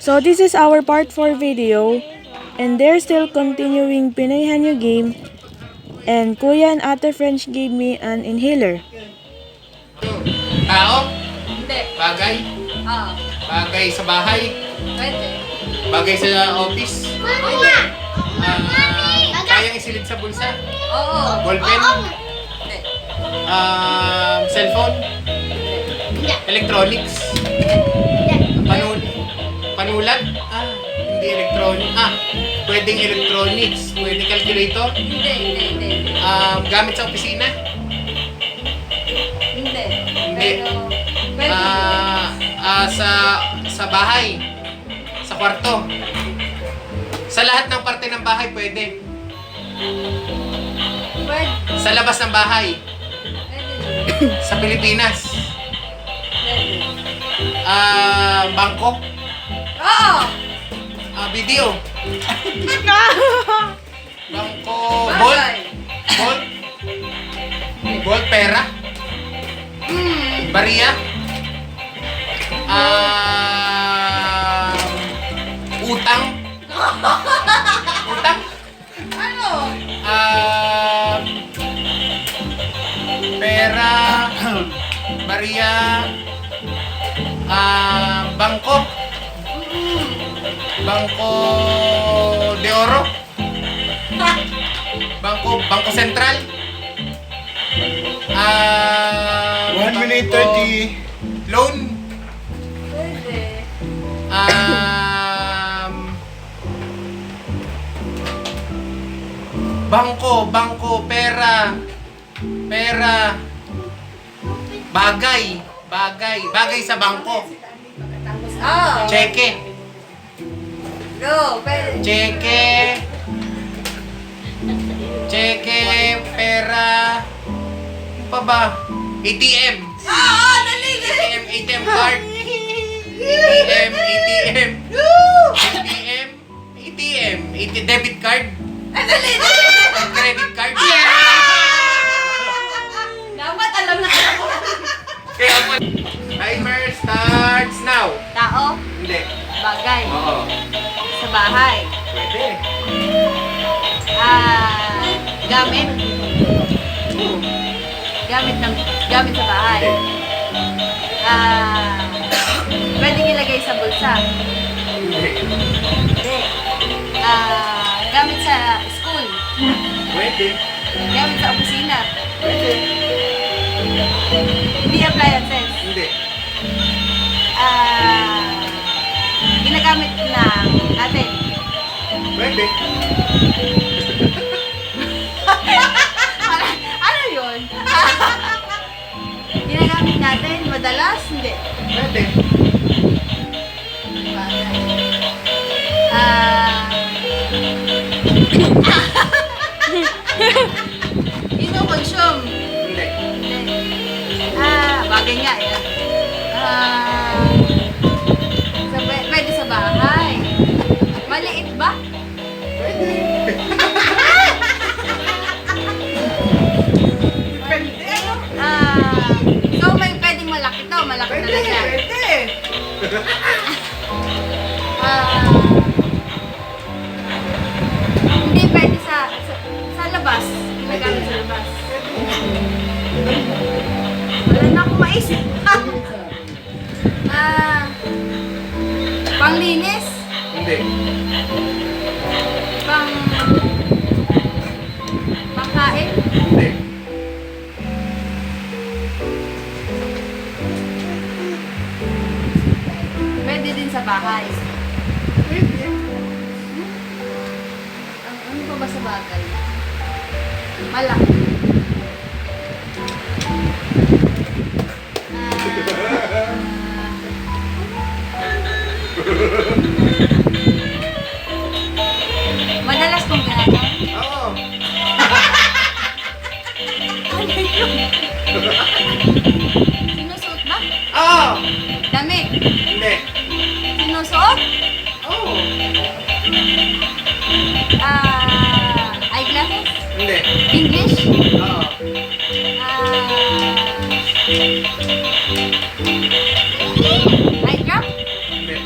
So this is our part 4 video, and they're still continuing Pinoy Hanyo game, and Kuya and Ate French gave me an inhaler. Tao? Hindi. Bagay? Oo. Bagay sa bahay? Pwede. Bagay sa office? Pwede. Kayang isilid sa bulsa? Oo. Ballpen? Hindi. Cellphone? Electronics? Panulat? Hindi electronic. Pwedeng electronics. Pwede calculator? Hindi. Gamit sa opisina? Hindi. Hindi. Pero, pwede. Sa bahay? Sa kwarto? Sa lahat ng parte ng bahay, pwede. Pwede. Sa labas ng bahay? Pwede. Sa Pilipinas? Pwede. Bangko? Oo. Video? Bangko? Ball? Bagay. Ball? Ball? Pera? Bariya? Utang? Utang? Ano? Pera? Bariya? Bangko? Bangko de Oro? Bangko Sentral? 1 minute 30. Loan? Pwede. Bangko, pera, bagay sa bangko, Oo. cheque, Go. Pwede. pera, ano pa ba? ATM, ATM card, debit card, credit card. Dapat alam na ako. Kaya ako, timer starts now. Tao. Hindi. Bagay. Oo. Sa bahay. Pwede. Gamit. Gamit sa bahay. Pwedeng ilagay sa bulsa. Hindi. Hindi. Gamit sa school. Pwede. Gamit sa opisina. Pwede. Hindi appliances. Hindi. Ginagamit na natin. Pwede. Ano yun? Ginagamit natin madalas? Hindi. Pwede. Ino-consume. Hindi. Hindi. Bagay nga yan. Pwede sa bahay. Maliit ba? Pwede. So may pwedeng malaki to. Malaki Pwede. talaga. Pwede. Hindi pwede sa labas. Ginagamit sa labas. Wala na akong maisip. Panglinis? Hindi. Pangkain? Hindi. Pwede din sa bahay. Pwede. Ano pa ba sa bagay? Malaki. Madalas kong ginagawa. Oo. Ano yun? Sinusuot ba? Oo. Damit. Hindi. Sinusuot? Oo. Eyeglasses? Hindi. English? Oo. Eye drop? Hindi.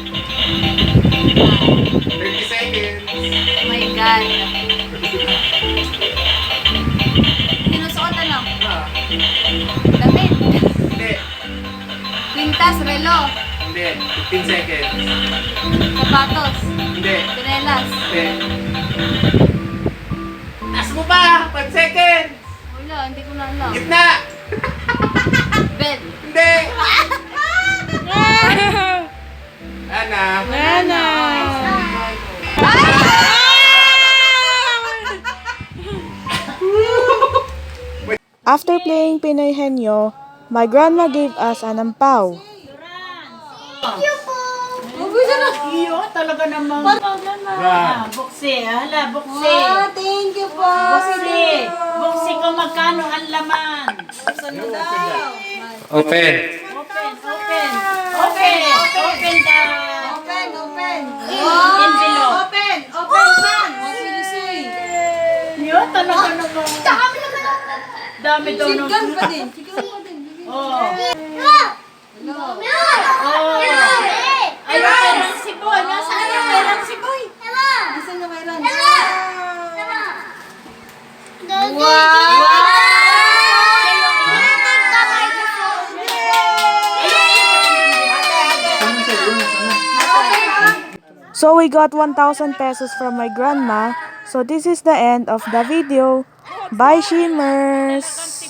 Chinelas, relo. Hindi. 15 seconds. Sapatos. Hindi. Chinelas. Hindi. Taas mo pa! 5 seconds! Wala, hindi ko na alam. Gitna! Bed. Hindi! Ana. Nana! After playing Pinoy Henyo, my grandma gave us an ampaw. Iyo, talaga namang. Buksi, hala, buksi. Thank you po. Buksi. Buksi kung magkano ang laman. Open. Open, open. Open, open the Open. envelope. Open man. Silusoy. Iyo, talaga namang. Dami daw ng. Sigan pa din. Oh. Oh. Ayun, si Boy. Nasaan yung perang si Boy? Nasaan na mayroon? So we got 1,000 pesos from my grandma. So this is the end of the video. Bye, Shimmers!